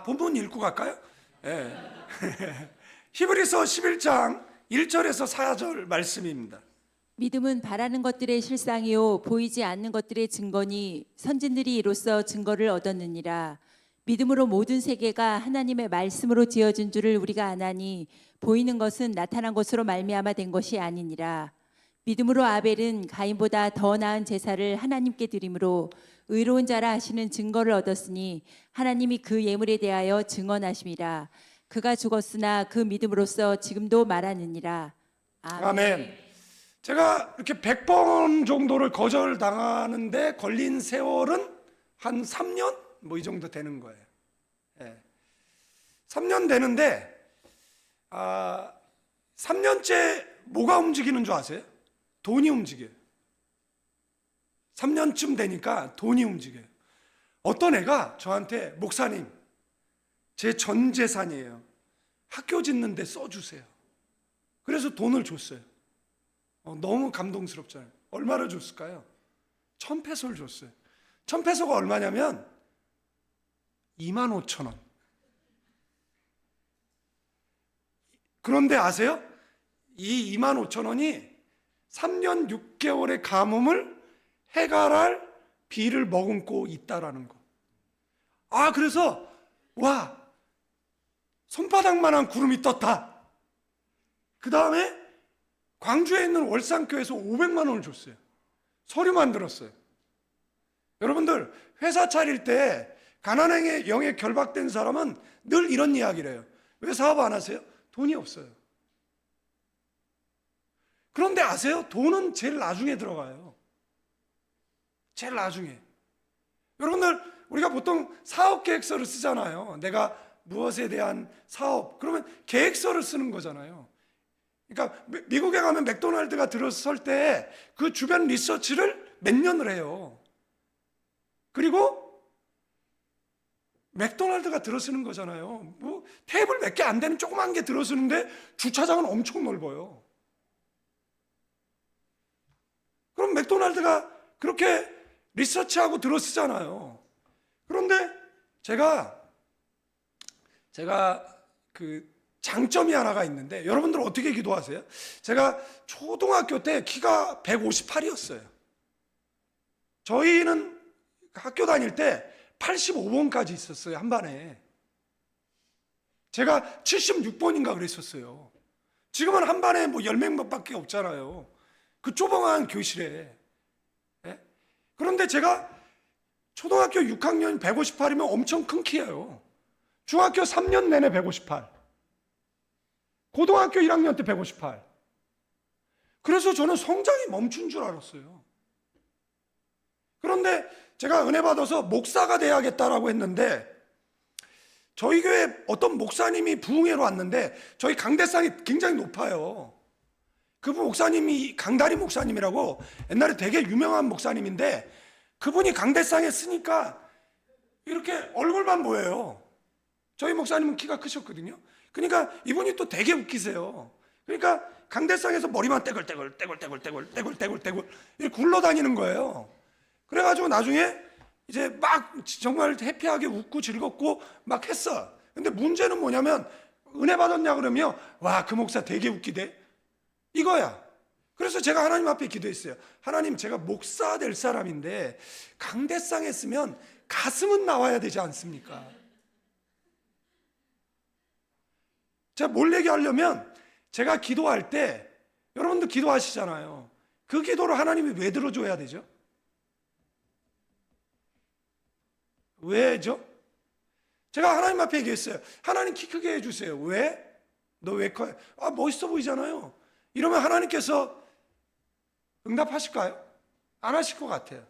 본문 읽고 갈까요? 예. 히브리서 11장 1절에서 4절 말씀입니다. 믿음은 바라는 것들의 실상이요 보이지 않는 것들의 증거니 선진들이 이로써 증거를 얻었느니라. 믿음으로 모든 세계가 하나님의 말씀으로 지어진 줄을 우리가 아나니 보이는 것은 나타난 것으로 말미암아 된 것이 아니니라. 믿음으로 아벨은 가인보다 더 나은 제사를 하나님께 드림으로 의로운 자라 하시는 증거를 얻었으니 하나님이 그 예물에 대하여 증언하심이라. 그가 죽었으나 그 믿음으로써 지금도 말하느니라. 아멘. 제가 이렇게 100번 정도를 거절당하는데 걸린 세월은 한 3년? 뭐 이 정도 되는 거예요. 3년 되는데 3년째 뭐가 움직이는 줄 아세요? 돈이 움직여요. 3년쯤 되니까 돈이 움직여요. 어떤 애가 저한테 목사님, 제 전 재산이에요. 학교 짓는데 써주세요. 그래서 돈을 줬어요. 너무 감동스럽잖아요. 얼마를 줬을까요? 1,000페소를 줬어요. 1,000페소가 얼마냐면 25,000원. 그런데 아세요? 이 25,000원이 3년 6개월의 가뭄을 해결할 비를 머금고 있다라는 거. 그래서 와, 손바닥만한 구름이 떴다. 그 다음에 광주에 있는 월산교에서 500만 원을 줬어요. 서류 만들었어요. 여러분들 회사 차릴 때 가난행에 영에 결박된 사람은 늘 이런 이야기를 해요. 왜 사업 안 하세요? 돈이 없어요. 그런데 아세요? 돈은 제일 나중에 들어가요. 제일 나중에. 여러분들 우리가 보통 사업 계획서를 쓰잖아요. 내가 무엇에 대한 사업, 그러면 계획서를 쓰는 거잖아요. 그러니까 미국에 가면 맥도날드가 들어설 때 그 주변 리서치를 몇 년을 해요. 그리고 맥도날드가 들어서는 거잖아요. 뭐 테이블 몇 개 안 되는 조그만 게 들어서는데 주차장은 엄청 넓어요. 그럼 맥도날드가 그렇게 리서치하고 들어서잖아요. 그런데 제가 그 장점이 하나가 있는데, 여러분들 어떻게 기도하세요? 제가 초등학교 때 키가 158이었어요. 저희는 학교 다닐 때 85번까지 있었어요, 한 반에. 제가 76번인가 그랬었어요. 지금은 한 반에 뭐 10명밖에 없잖아요. 그 조그마한 교실에. 그런데 제가 초등학교 6학년 158이면 엄청 큰 키예요. 중학교 3년 내내 158. 고등학교 1학년 때 158. 그래서 저는 성장이 멈춘 줄 알았어요. 그런데 제가 은혜 받아서 목사가 돼야겠다라고 했는데, 저희 교회 어떤 목사님이 부흥회로 왔는데 저희 강대상이 굉장히 높아요. 그분 목사님이 강다리 목사님이라고 옛날에 되게 유명한 목사님인데, 그분이 강대상에 쓰니까 이렇게 얼굴만 보여요. 저희 목사님은 키가 크셨거든요. 그러니까 이분이 또 되게 웃기세요. 그러니까 강대상에서 머리만 떼굴떼굴 이렇게 굴러다니는 거예요. 그래가지고 나중에 이제 막 정말 해피하게 웃고 즐겁고 막 했어. 근데 문제는 뭐냐면, 은혜 받았냐 그러면 와, 그 목사 되게 웃기대, 이거야. 그래서 제가 하나님 앞에 기도했어요. 하나님, 제가 목사 될 사람인데 강대상에 쓰면 가슴은 나와야 되지 않습니까? 제가 뭘 얘기하려면, 제가 기도할 때 여러분도 기도하시잖아요. 그 기도를 하나님이 왜 들어줘야 되죠? 왜죠? 제가 하나님 앞에 얘기했어요. 하나님 키 크게 해주세요. 왜? 너 왜 커요? 멋있어 보이잖아요. 이러면 하나님께서 응답하실까요? 안 하실 것 같아요.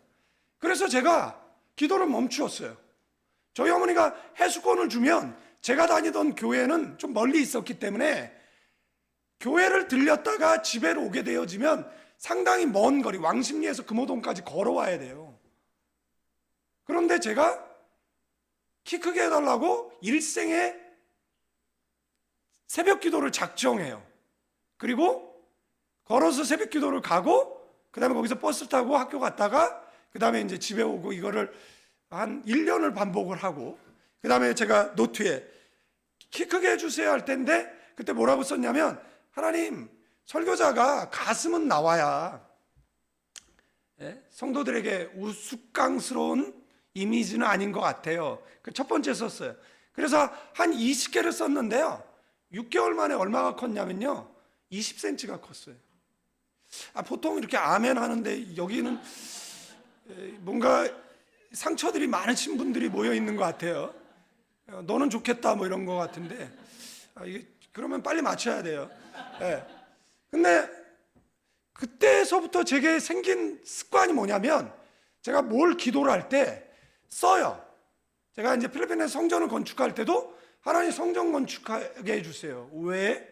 그래서 제가 기도를 멈추었어요. 저희 어머니가 해수권을 주면, 제가 다니던 교회는 좀 멀리 있었기 때문에 교회를 들렸다가 집에로 오게 되어지면 상당히 먼 거리, 왕십리에서 금호동까지 걸어와야 돼요. 그런데 제가 키 크게 해달라고 일생에 새벽 기도를 작정해요. 그리고 걸어서 새벽 기도를 가고, 그 다음에 거기서 버스 타고 학교 갔다가, 그 다음에 이제 집에 오고, 이거를 한 1년을 반복을 하고, 그 다음에 제가 노트에 키 크게 해주세요 할 텐데 그때 뭐라고 썼냐면, 하나님, 설교자가 가슴은 나와야 성도들에게 우스꽝스러운 이미지는 아닌 것 같아요. 그 첫 번째 썼어요. 그래서 한 20개를 썼는데요, 6개월 만에 얼마가 컸냐면요, 20cm가 컸어요. 보통 이렇게 아멘 하는데 여기는 뭔가 상처들이 많으신 분들이 모여 있는 것 같아요. 너는 좋겠다 뭐 이런 것 같은데, 이게 그러면 빨리 맞춰야 돼요. 근데 그때서부터 제게 생긴 습관이 뭐냐면, 제가 뭘 기도를 할 때 써요. 제가 이제 필리핀에서 성전을 건축할 때도 하나님 성전 건축하게 해주세요. 왜?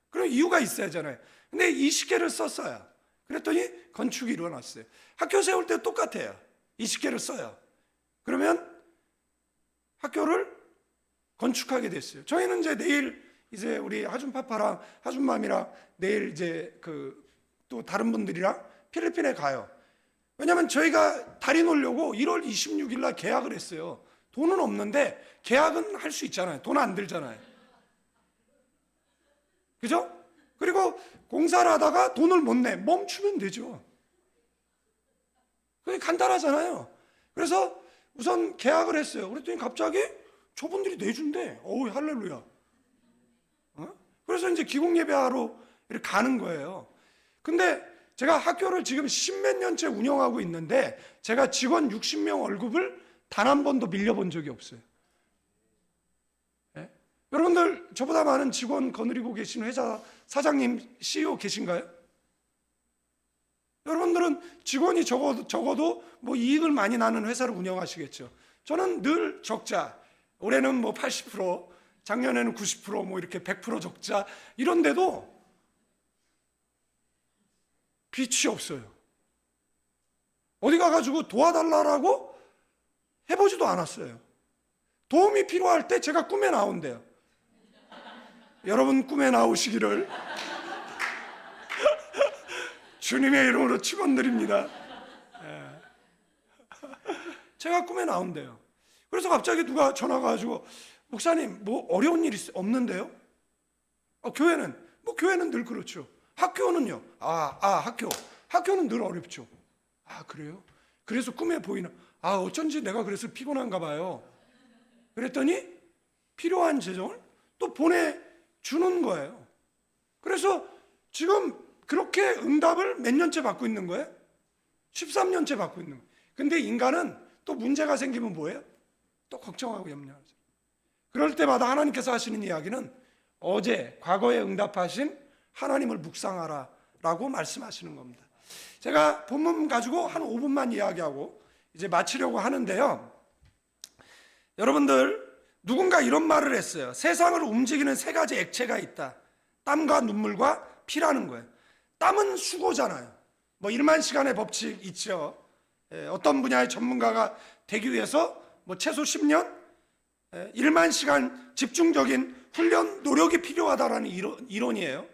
그런 이유가 있어야 하잖아요. 근데 20개를 썼어요. 그랬더니 건축이 일어났어요. 학교 세울 때 똑같아요. 20개를 써요. 그러면 학교를 건축하게 됐어요. 저희는 이제 내일 이제 우리 하준 파파랑 하준 맘이랑 내일 이제 또 다른 분들이랑 필리핀에 가요. 왜냐면 저희가 달인 오려고 1월 26일 날 계약을 했어요. 돈은 없는데 계약은 할 수 있잖아요. 돈 안 들잖아요. 그죠? 그리고 공사를 하다가 돈을 못 내. 멈추면 되죠. 그게 간단하잖아요. 그래서 우선 계약을 했어요. 그랬더니 갑자기 저분들이 내준대. 어우, 할렐루야. 그래서 이제 기공 예배하러 이렇게 가는 거예요. 근데 제가 학교를 지금 10몇 년째 운영하고 있는데 제가 직원 60명 월급을 단 한 번도 밀려본 적이 없어요. 여러분들 저보다 많은 직원 거느리고 계신 회사 사장님, CEO 계신가요? 여러분들은 직원이 적어도 뭐 이익을 많이 나는 회사를 운영하시겠죠. 저는 늘 적자. 올해는 뭐 80%, 작년에는 90%, 뭐 이렇게 100% 적자. 이런데도 빛이 없어요. 어디 가가지고 도와달라고 해보지도 않았어요. 도움이 필요할 때 제가 꿈에 나온대요. 여러분 꿈에 나오시기를 주님의 이름으로 축원드립니다. 제가 꿈에 나온대요. 그래서 갑자기 누가 전화가 가지고, 목사님 뭐 어려운 일 없는데요? 교회는? 뭐 교회는 늘 그렇죠. 학교는요? 학교는 늘 어렵죠. 그래요? 그래서 꿈에 보이나? 어쩐지 내가 그래서 피곤한가 봐요. 그랬더니 필요한 재정을 또 보내주는 거예요. 그래서 지금 그렇게 응답을 몇 년째 받고 있는 거예요? 13년째 받고 있는 거예요. 근데 인간은 또 문제가 생기면 뭐예요? 또 걱정하고 염려하죠. 그럴 때마다 하나님께서 하시는 이야기는 어제 과거에 응답하신 하나님을 묵상하라 라고 말씀하시는 겁니다. 제가 본문 가지고 한 5분만 이야기하고 이제 마치려고 하는데요, 여러분들, 누군가 이런 말을 했어요. 세상을 움직이는 세 가지 액체가 있다. 땀과 눈물과 피라는 거예요. 땀은 수고잖아요. 뭐 1만 시간의 법칙 있죠. 어떤 분야의 전문가가 되기 위해서 뭐 최소 10년, 1만 시간 집중적인 훈련, 노력이 필요하다라는 이론이에요.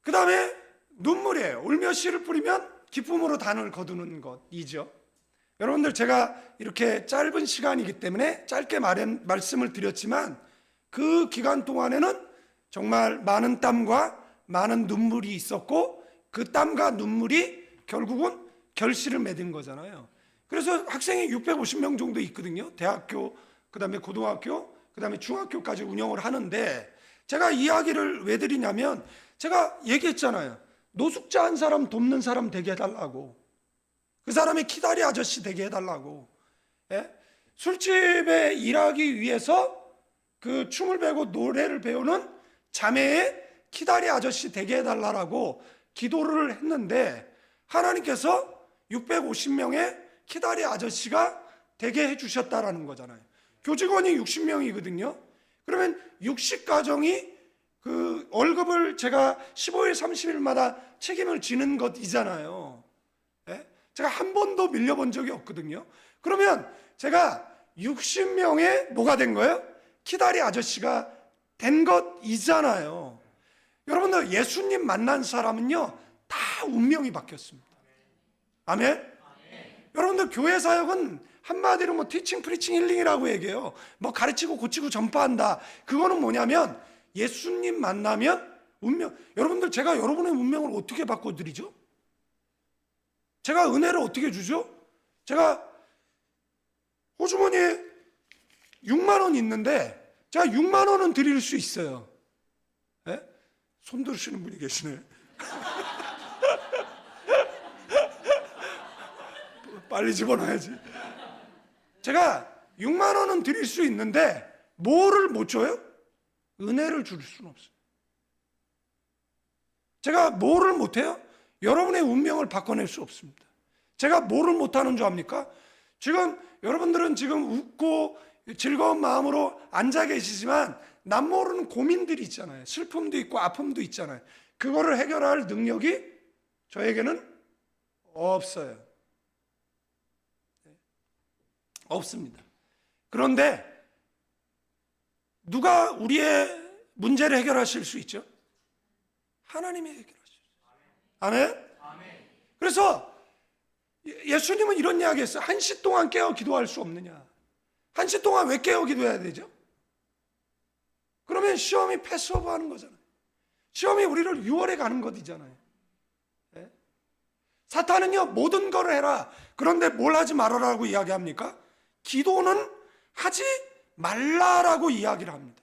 그 다음에 눈물이에요. 울며 씨를 뿌리면 기쁨으로 단을 거두는 것이죠. 여러분들, 제가 이렇게 짧은 시간이기 때문에 짧게 말씀을 드렸지만 그 기간 동안에는 정말 많은 땀과 많은 눈물이 있었고, 그 땀과 눈물이 결국은 결실을 맺은 거잖아요. 그래서 학생이 650명 정도 있거든요. 대학교, 그 다음에 고등학교, 그 다음에 중학교까지 운영을 하는데, 제가 이야기를 왜 드리냐면, 제가 얘기했잖아요. 노숙자 한 사람 돕는 사람 되게 해달라고. 그 사람이 키다리 아저씨 되게 해달라고. 술집에 일하기 위해서 그 춤을 배우고 노래를 배우는 자매의 키다리 아저씨 되게 해달라고 기도를 했는데, 하나님께서 650명의 키다리 아저씨가 되게 해주셨다라는 거잖아요. 교직원이 60명이거든요. 그러면 60가정이 그 월급을 제가 15일, 30일마다 책임을 지는 것이잖아요. 제가 한 번도 밀려본 적이 없거든요. 그러면 제가 60명의 뭐가 된 거예요? 키다리 아저씨가 된 것이잖아요. 여러분들, 예수님 만난 사람은요 다 운명이 바뀌었습니다. 아멘? 여러분들 교회 사역은 한마디로 뭐 티칭, 프리칭, 힐링이라고 얘기해요. 뭐 가르치고 고치고 전파한다. 그거는 뭐냐면 예수님 만나면 운명. 여러분들, 제가 여러분의 운명을 어떻게 바꿔드리죠? 제가 은혜를 어떻게 주죠? 제가 호주머니에 6만 원 있는데 제가 6만 원은 드릴 수 있어요. 예? 손 들으시는 분이 계시네. 빨리 집어넣어야지. 제가 6만 원은 드릴 수 있는데 뭐를 못 줘요? 은혜를 줄 수는 없어요. 제가 뭐를 못해요? 여러분의 운명을 바꿔낼 수 없습니다. 제가 뭐를 못하는 줄 압니까? 지금 여러분들은 지금 웃고 즐거운 마음으로 앉아 계시지만 남 모르는 고민들이 있잖아요. 슬픔도 있고 아픔도 있잖아요. 그거를 해결할 능력이 저에게는 없어요. 없습니다. 그런데 누가 우리의 문제를 해결하실 수 있죠? 하나님이 해결하실 수 있어요. 아멘? 그래서 예수님은 이런 이야기 했어요. 1시 동안 깨어 기도할 수 없느냐? 1시 동안 왜 깨어 기도해야 되죠? 그러면 시험이 패스오버 하는 거잖아요. 시험이 우리를 유월해 가는 것이잖아요. 네? 사탄은요, 모든 걸 해라. 그런데 뭘 하지 말아라고 이야기합니까? 기도는 하지 말라라고 이야기를 합니다.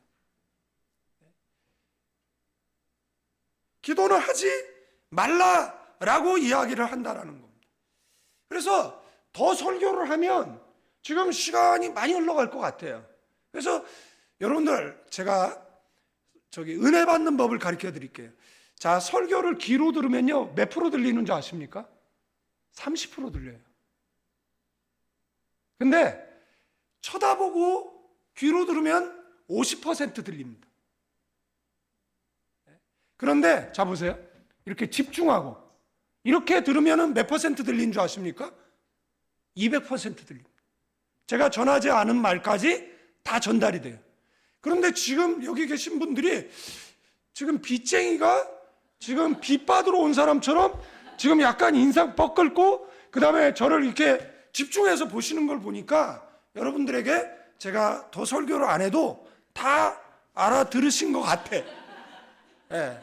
기도는 하지 말라라고 이야기를 한다라는 겁니다. 그래서 더 설교를 하면 지금 시간이 많이 흘러갈 것 같아요. 그래서 여러분들, 제가 은혜 받는 법을 가르쳐 드릴게요. 자, 설교를 귀로 들으면요, 몇 프로 들리는 줄 아십니까? 30% 들려요. 근데 쳐다보고 귀로 들으면 50% 들립니다. 그런데 자 보세요. 이렇게 집중하고 이렇게 들으면 몇 퍼센트 들리는 줄 아십니까? 200% 들립니다. 제가 전하지 않은 말까지 다 전달이 돼요. 그런데 지금 여기 계신 분들이 지금 빚쟁이가 지금 빚 받으러 온 사람처럼 지금 약간 인상 뻐끌고 그 다음에 저를 이렇게 집중해서 보시는 걸 보니까 여러분들에게 제가 더 설교를 안 해도 다 알아들으신 것 같아. 예.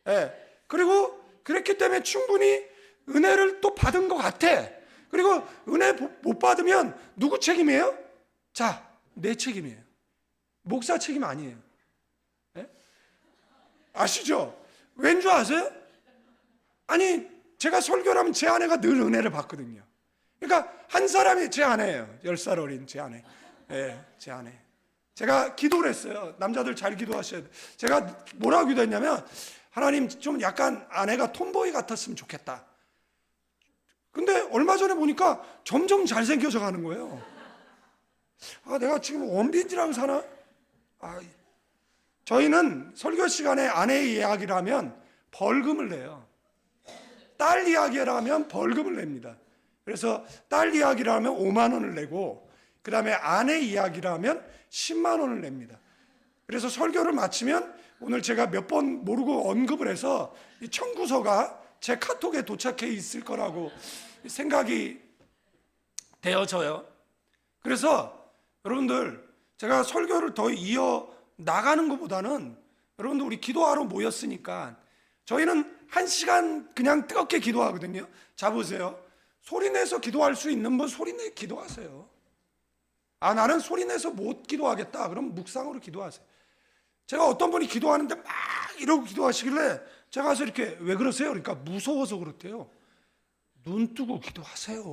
예. 그리고 그랬기 때문에 충분히 은혜를 또 받은 것 같아. 그리고 은혜 못 받으면 누구 책임이에요? 자, 내 책임이에요. 목사 책임 아니에요. 예? 아시죠? 왠 줄 아세요? 아니, 제가 설교를 하면 제 아내가 늘 은혜를 받거든요. 그러니까 한 사람이 제 아내예요. 10살 어린 제 아내. 예, 제 아내. 제가 기도를 했어요. 남자들 잘 기도하셔야 돼. 제가 뭐라고 기도했냐면, 하나님, 좀 약간 아내가 톰보이 같았으면 좋겠다. 근데 얼마 전에 보니까 점점 잘생겨져 가는 거예요. 아, 내가 지금 원빈지랑 사나? 아, 저희는 설교 시간에 아내 이야기를 하면 벌금을 내요. 딸 이야기를 하면 벌금을 냅니다. 그래서 딸 이야기를 하면 5만 원을 내고, 그 다음에 아내 이야기를 하면 10만 원을 냅니다. 그래서 설교를 마치면 오늘 제가 몇 번 모르고 언급을 해서 이 청구서가 제 카톡에 도착해 있을 거라고 생각이 되어져요. 그래서 여러분들, 제가 설교를 더 이어 나가는 것보다는 여러분들, 우리 기도하러 모였으니까 저희는 1시간 그냥 뜨겁게 기도하거든요. 자 보세요. 소리내서 기도할 수 있는 분 소리내 기도하세요. 아, 나는 소리내서 못 기도하겠다. 그럼 묵상으로 기도하세요. 제가 어떤 분이 기도하는데 막 이러고 기도하시길래 제가 가서 이렇게, 왜 그러세요? 그러니까 무서워서 그렇대요. 눈 뜨고 기도하세요.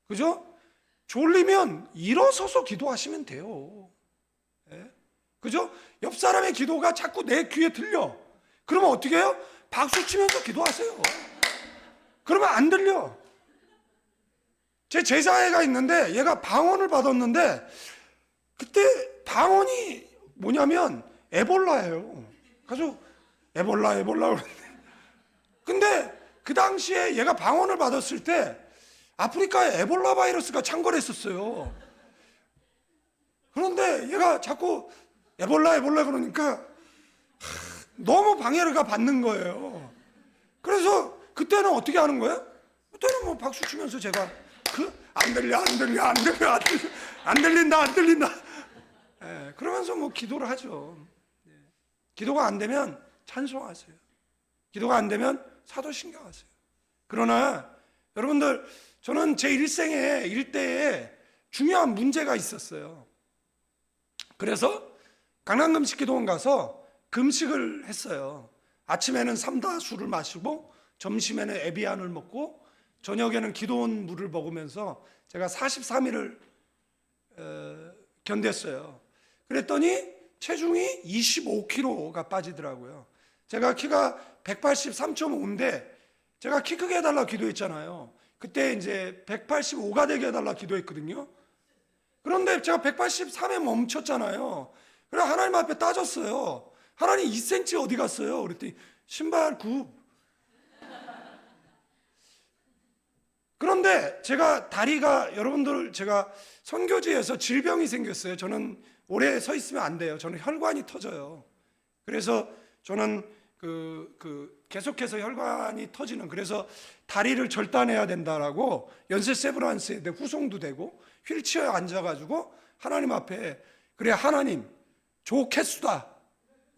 그죠? 졸리면 일어서서 기도하시면 돼요. 예? 그죠? 옆 사람의 기도가 자꾸 내 귀에 들려. 그러면 어떻게 해요? 박수 치면서 기도하세요. 그러면 안 들려. 제 제자애가 있는데 얘가 방언을 받았는데 그때 방언이 뭐냐면 에볼라예요. 그래서 에볼라 그러는데, 근데 그 당시에 얘가 방언을 받았을 때 아프리카에 에볼라 바이러스가 창궐했었어요. 그런데 얘가 자꾸 에볼라 그러니까 너무 방해가 받는 거예요. 그래서 그때는 어떻게 하는 거예요? 그때는 뭐 박수 치면서 제가 안 들린다. 예, 그러면서 뭐 기도를 하죠. 예. 기도가 안 되면 찬송하세요. 기도가 안 되면 사도신경하세요. 그러나 여러분들, 저는 제 일대에 중요한 문제가 있었어요. 그래서 강남금식기도원 가서 금식을 했어요. 아침에는 삼다수를 마시고 점심에는 에비안을 먹고 저녁에는 기도원 물을 먹으면서 제가 43일을 견뎠어요. 그랬더니 체중이 25kg가 빠지더라고요. 제가 키가 183.5인데 제가 키 크게 해달라 기도했잖아요. 그때 이제 185가 되게 해달라 기도했거든요. 그런데 제가 183에 멈췄잖아요. 그래서 하나님 앞에 따졌어요. 하나님 2cm 어디 갔어요? 그랬더니 신발 굽. 그런데 제가 다리가, 여러분들, 제가 선교지에서 질병이 생겼어요. 저는 오래 서 있으면 안 돼요. 저는 혈관이 터져요. 그래서 저는 계속해서 혈관이 터지는, 그래서 다리를 절단해야 된다라고 연세세브란스에 후송도 되고 휠체어에 앉아가지고 하나님 앞에, 그래 하나님 좋겠수다.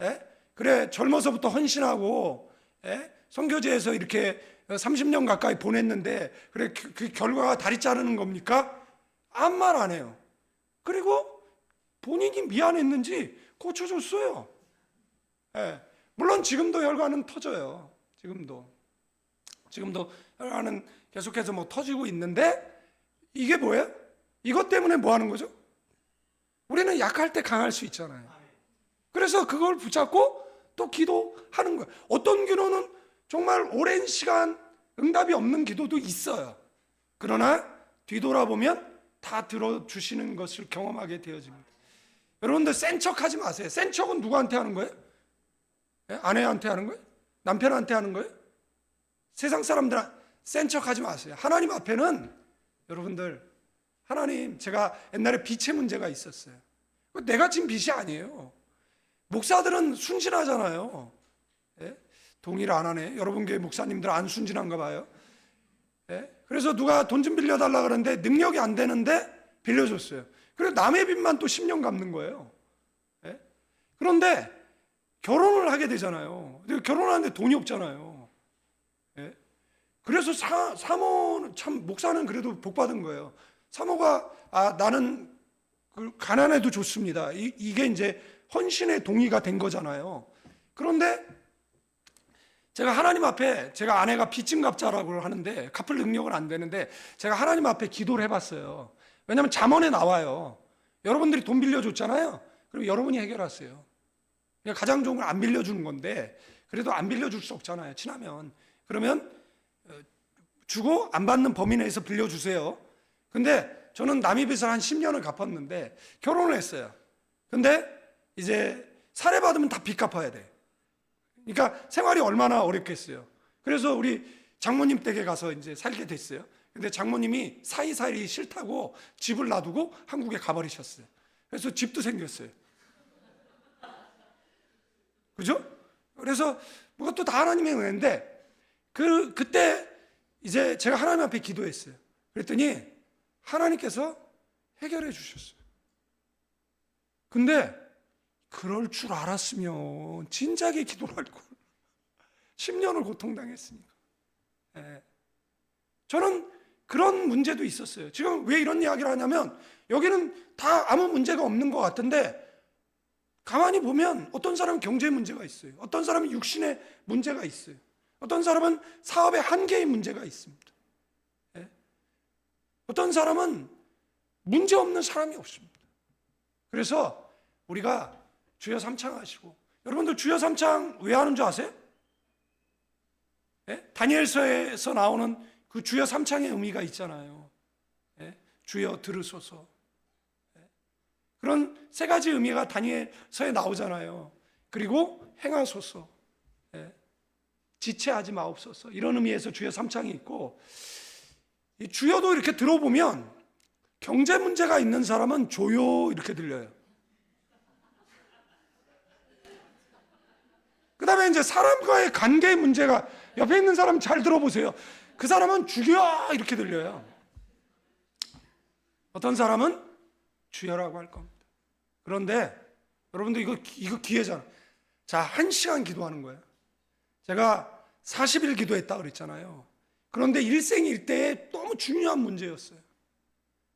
예? 그래 젊어서부터 헌신하고, 예? 선교지에서 이렇게 30년 가까이 보냈는데 그래 그 결과가 다리 자르는 겁니까? 아무 말 안 해요. 그리고 본인이 미안했는지 고쳐줬어요. 예. 물론 지금도 혈관은 터져요. 지금도 혈관은 계속해서 뭐 터지고 있는데, 이게 뭐예요? 이것 때문에 뭐 하는 거죠? 우리는 약할 때 강할 수 있잖아요. 그래서 그걸 붙잡고 또 기도하는 거예요. 어떤 기도는 정말 오랜 시간 응답이 없는 기도도 있어요. 그러나 뒤돌아보면 다 들어주시는 것을 경험하게 되어집니다. 여러분들 센 척하지 마세요. 센 척은 누구한테 하는 거예요? 아내한테 하는 거예요? 남편한테 하는 거예요? 세상 사람들 센 척하지 마세요. 하나님 앞에는, 여러분들, 하나님, 제가 옛날에 빚의 문제가 있었어요. 내가 진 빚이 아니에요. 목사들은 순진하잖아요. 예? 동의를 안 하네. 여러분 교회 목사님들 안 순진한가 봐요. 예? 그래서 누가 돈 좀 빌려달라 그러는데 능력이 안 되는데 빌려줬어요. 그래서 남의 빚만 또 10년 갚는 거예요. 예? 그런데 결혼을 하게 되잖아요. 결혼하는데 돈이 없잖아요. 예? 그래서 사모는, 참 목사는 그래도 복 받은 거예요. 사모가 나는 가난해도 좋습니다. 이게 이제 헌신의 동의가 된 거잖아요. 그런데 제가 하나님 앞에, 제가 아내가 빚 좀 갚자라고 하는데 갚을 능력은 안 되는데 제가 하나님 앞에 기도를 해봤어요. 왜냐하면 잠언에 나와요. 여러분들이 돈 빌려줬잖아요. 그럼 여러분이 해결하세요. 가장 좋은 건 안 빌려주는 건데, 그래도 안 빌려줄 수 없잖아요. 친하면. 그러면 주고 안 받는 범위 내에서 빌려주세요. 근데 저는 남의 빚을 한 10년을 갚았는데 결혼을 했어요. 근데 이제 살해받으면 다 빚 갚아야 돼. 그러니까 생활이 얼마나 어렵겠어요. 그래서 우리 장모님 댁에 가서 이제 살게 됐어요. 근데 장모님이 사이사이 싫다고 집을 놔두고 한국에 가버리셨어요. 그래서 집도 생겼어요. 그죠? 그래서 그것도 다 하나님의 은혜인데, 그때 이제 제가 하나님 앞에 기도했어요. 그랬더니 하나님께서 해결해 주셨어요. 근데 그럴 줄 알았으면 진작에 기도를 할 걸. 10년을 고통당했으니까. 예. 저는 그런 문제도 있었어요. 지금 왜 이런 이야기를 하냐면, 여기는 다 아무 문제가 없는 것 같은데 가만히 보면 어떤 사람은 경제 문제가 있어요. 어떤 사람은 육신의 문제가 있어요. 어떤 사람은 사업의 한계의 문제가 있습니다. 예? 어떤 사람은 문제 없는 사람이 없습니다. 그래서 우리가 주여 삼창 하시고, 여러분들 주여 삼창 왜 하는 줄 아세요? 예? 다니엘서에서 나오는 그 주여 삼창의 의미가 있잖아요. 예? 주여 들으소서. 예? 그런 세 가지 의미가 다니엘서에 나오잖아요. 그리고 행하소서. 예? 지체하지 마옵소서. 이런 의미에서 주여 삼창이 있고, 이 주여도 이렇게 들어보면 경제 문제가 있는 사람은 조요 이렇게 들려요. 그 다음에 이제 사람과의 관계의 문제가 옆에 있는 사람 잘 들어보세요. 그 사람은 죽여 이렇게 들려요. 어떤 사람은 주여라고 할 겁니다. 그런데 여러분들 이거 기회잖아. 자, 1시간 기도하는 거예요. 제가 40일 기도했다 그랬잖아요. 그런데 일생일대에 너무 중요한 문제였어요.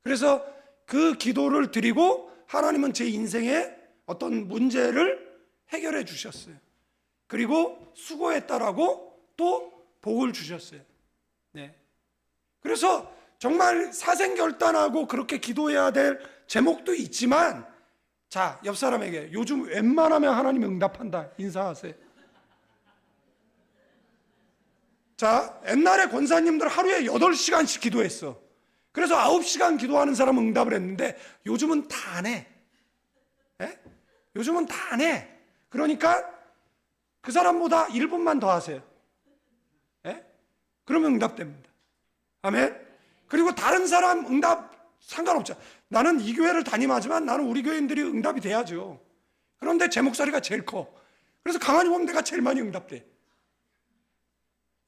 그래서 그 기도를 드리고 하나님은 제 인생에 어떤 문제를 해결해 주셨어요. 그리고 수고했다라고 또 복을 주셨어요. 네. 그래서 정말 사생결단하고 그렇게 기도해야 될 제목도 있지만, 자, 옆 사람에게 요즘 웬만하면 하나님 응답한다 인사하세요. 자, 옛날에 권사님들 하루에 8시간씩 기도했어. 그래서 9시간 기도하는 사람은 응답을 했는데 요즘은 다 안 해. 예? 요즘은 다 안 해. 그러니까 그 사람보다 1분만 더 하세요. 예? 그러면 응답됩니다. 아멘. 그리고 다른 사람 응답 상관없죠. 나는 이 교회를 다니지만 나는 우리 교인들이 응답이 돼야죠. 그런데 제 목소리가 제일 커. 그래서 가만히 보면 내가 제일 많이 응답돼.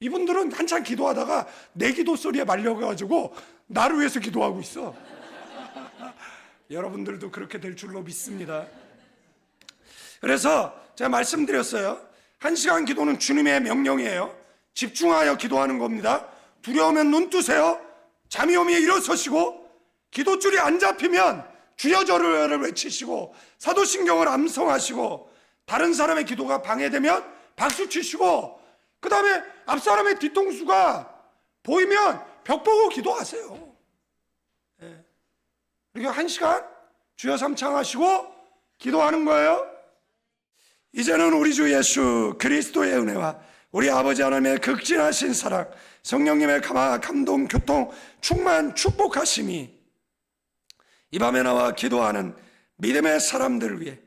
이분들은 한참 기도하다가 내 기도 소리에 말려가지고 나를 위해서 기도하고 있어. 여러분들도 그렇게 될 줄로 믿습니다. 그래서 제가 말씀드렸어요. 1시간 기도는 주님의 명령이에요. 집중하여 기도하는 겁니다. 두려우면 눈 뜨세요. 잠이 오면 일어서시고, 기도줄이 안 잡히면 주여 저를 외치시고, 사도신경을 암송하시고, 다른 사람의 기도가 방해되면 박수 치시고, 그 다음에 앞사람의 뒤통수가 보이면 벽 보고 기도하세요. 네. 그리고 1시간 주여 삼창하시고 기도하는 거예요. 이제는 우리 주 예수 그리스도의 은혜와 우리 아버지 하나님의 극진하신 사랑, 성령님의 감동, 교통, 충만, 축복하심이 이 밤에 나와 기도하는 믿음의 사람들을 위해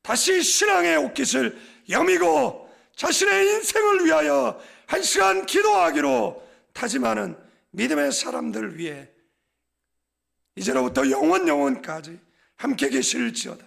다시 신앙의 옷깃을 여미고 자신의 인생을 위하여 1시간 기도하기로 다짐하는 믿음의 사람들을 위해 이제로부터 영원까지 함께 계실지어다.